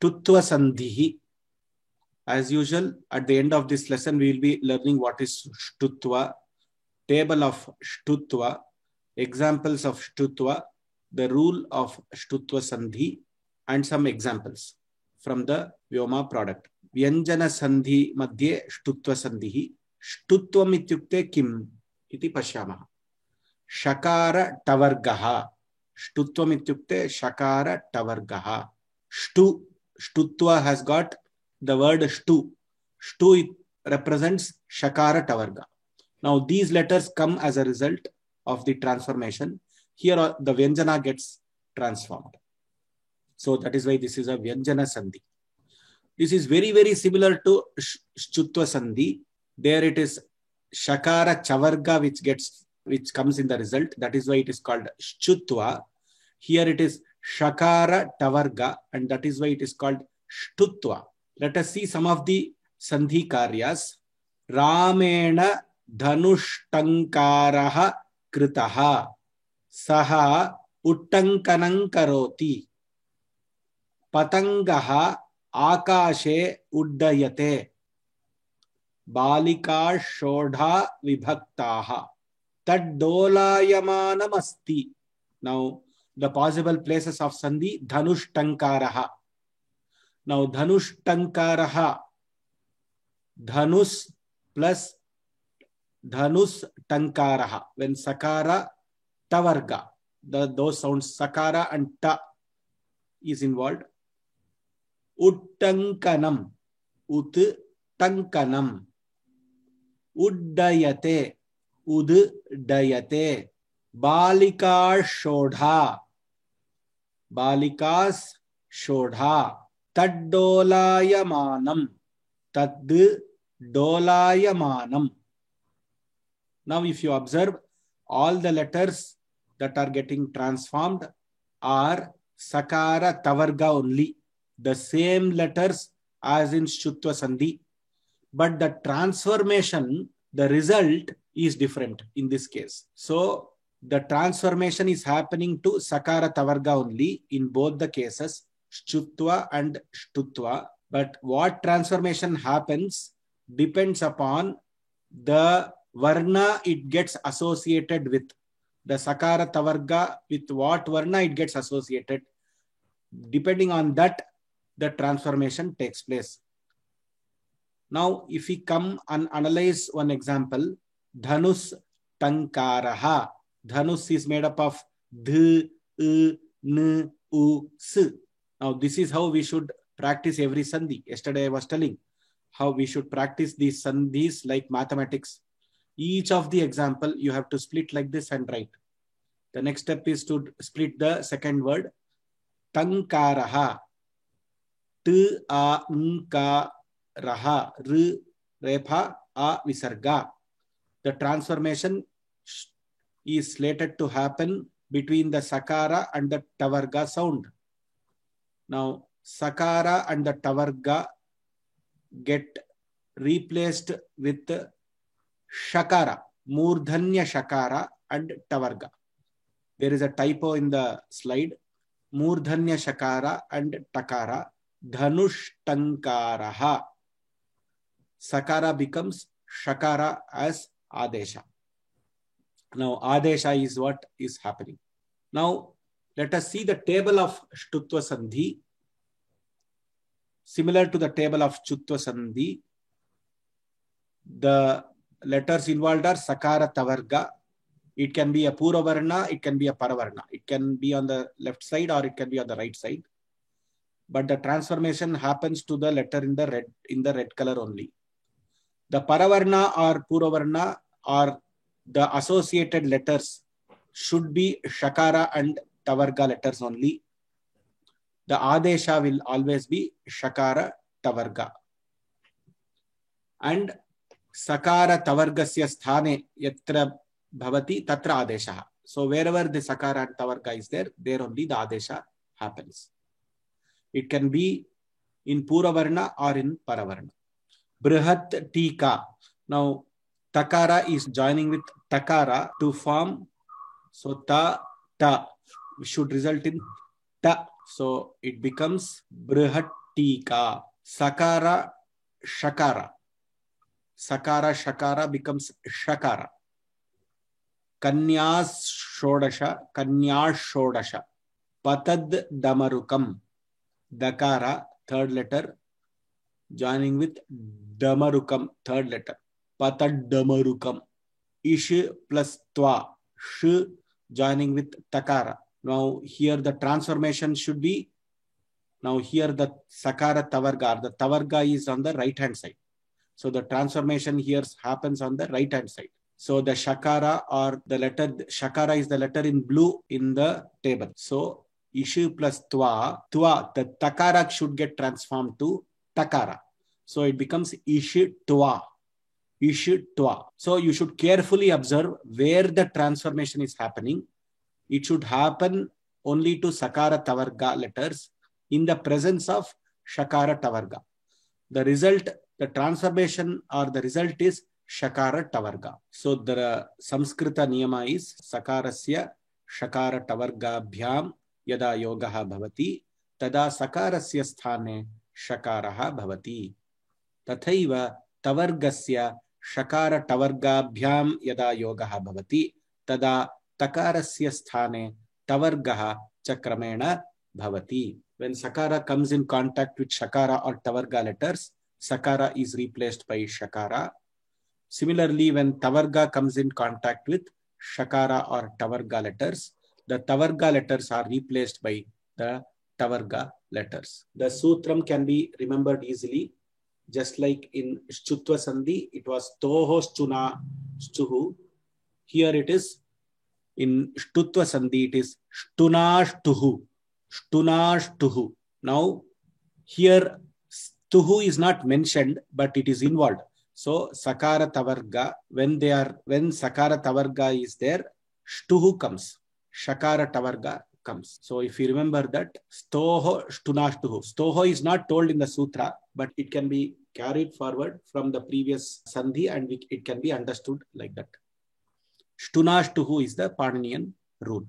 Shtutva Sandhi. As usual, at the end of this lesson, we will be learning what is Shtutva, table of Shtutva, examples of Shtutva, the rule of Shtutva Sandhi, and some examples from the Vyoma product. Vyanjana Sandhi Madhye Shtutva Sandhi. Shtutvam ityukte kim iti pashyamaha. Shakara tavargaha. Shtutvam ityukte shakara tavargaha. Shtutva has got the word shtu. Shtu represents shakara tavarga. Now these letters come as a result of the transformation. Here the Vyanjana gets transformed. So that is why this is a Vyanjana Sandhi. This is very, very similar to Shtutva Sandhi. There it is shakara chavarga which comes in the result. That is why it is called Shtutva. Here it is shakara tavarga, and that is why it is called Shtutva. Let us see some of the Sandhi karyas. Ramena dhanushtankaraha kritaha saha uttankanam karoti patangaha akashe uddayate balika shodha vibhaktaha taddolayamanam asti. Now the possible places of Sandhi, dhanushtankaraha. Now dhanushtankaraha, dhanus plus dhanus tankaraha. When sakara tavarga, those sounds sakara and ta is involved. Uttankanam, uttankanam, uddayate, uddayate, balika shodha, balikas shodha, taddolayamanam, taddolayamanam. Now if you observe, all the letters that are getting transformed are sakara tavarga only. The same letters as in Shtutva Sandhi. But the transformation, the result is different in this case. So the transformation is happening to sakara tavarga only in both the cases, Shtutva and Shtutva. But what transformation happens depends upon the varna it gets associated with. The sakara tavarga, with what varna it gets associated. Depending on that, the transformation takes place. Now, if we come and analyze one example, dhanus tankaraha. Dhanus is made up of dh, n, u, s. Now, this is how we should practice every sandhi. Yesterday I was telling how we should practice these sandhis like mathematics. Each of the example you have to split like this and write. The next step is to split the second word. Tankaraha. T a n ka raha. R repha a visarga. The transformation is slated to happen between the sakara and the tavarga sound. Now, sakara and the tavarga get replaced with shakara, murdhanya shakara and tavarga. There is a typo in the slide. Murdhanya shakara and takara. Dhanushtankaraha. Sakara becomes shakara as adesha. Now, adesha is what is happening. Now, let us see the table of Shtutva Sandhi. Similar to the table of Shtutva Sandhi, the letters involved are sakara tavarga. It can be a puravarna, it can be a paravarna. It can be on the left side or it can be on the right side. But the transformation happens to the letter in the red color only. The paravarna or puravarna or the associated letters should be shakara and tavarga letters only. The adesha will always be shakara tavarga. And sakara tavargasya sthane yatra bhavati tatra adesha. So wherever the sakara and tavarga is there only the adesha happens. It can be in puravarna or in paravarna. Brihat tika. Now takara is joining with takara to form. So ta should result in ta. So it becomes brihat Tika. Sakara, Shakara. Sakara, Shakara becomes Shakara. Kanyas Shodasha, Kanyas Shodasha. Patad Damarukam. Dakara, third letter, joining with Damarukam, third letter. Patad Damarukam. Ish plus Twa. Sh joining with Takara. Now here the transformation should be, now here the Sakara Tavarga, the Tavarga is on the right hand side. So the transformation here happens on the right hand side. So the Shakara or the letter, Shakara is the letter in blue in the table. So Ishu plus Twa, the Takara should get transformed to Takara. So it becomes Ishu Twa. Ishu Twa. So you should carefully observe where the transformation is happening. It should happen only to Sakara Tavarga letters in the presence of Shakara Tavarga. The result, the transformation or the result is Shakara Tavarga. So the Samskrita niyama is Sakarasya Shakara Tavarga Bhyam Yada Yogaha Bhavati Tada Sakarasya Sthane Shakaraha Bhavati. Tathaiva Tavargasya Shakara Tavarga Bhyam Yada Yogaha Bhavati Tada Takarasya Sthane Tavargaha Chakramena Bhavati. When Sakara comes in contact with Shakara or Tavarga letters, Sakara is replaced by Shakara. Similarly, when Tavarga comes in contact with Shakara or Tavarga letters, the Tavarga letters are replaced by the Tavarga letters. The Sutram can be remembered easily. Just like in Shchutva Sandhi, it was Toho Shchuna Shchuhu. Here it is, in Shtutva Sandhi, it is Shtuna Shtuhu. Shtuna Shtuhu. Now, here Stuhu is not mentioned, but it is involved. So, Sakara Tavarga, when Sakara Tavarga is there, Shtuhu comes. Shakara Tavarga comes. So, if you remember that, Stoho Shtuna Shtuhu. Stoho is not told in the Sutra, but it can be carried forward from the previous Sandhi and it can be understood like that. Shtunashtuhu is the Paninian rule.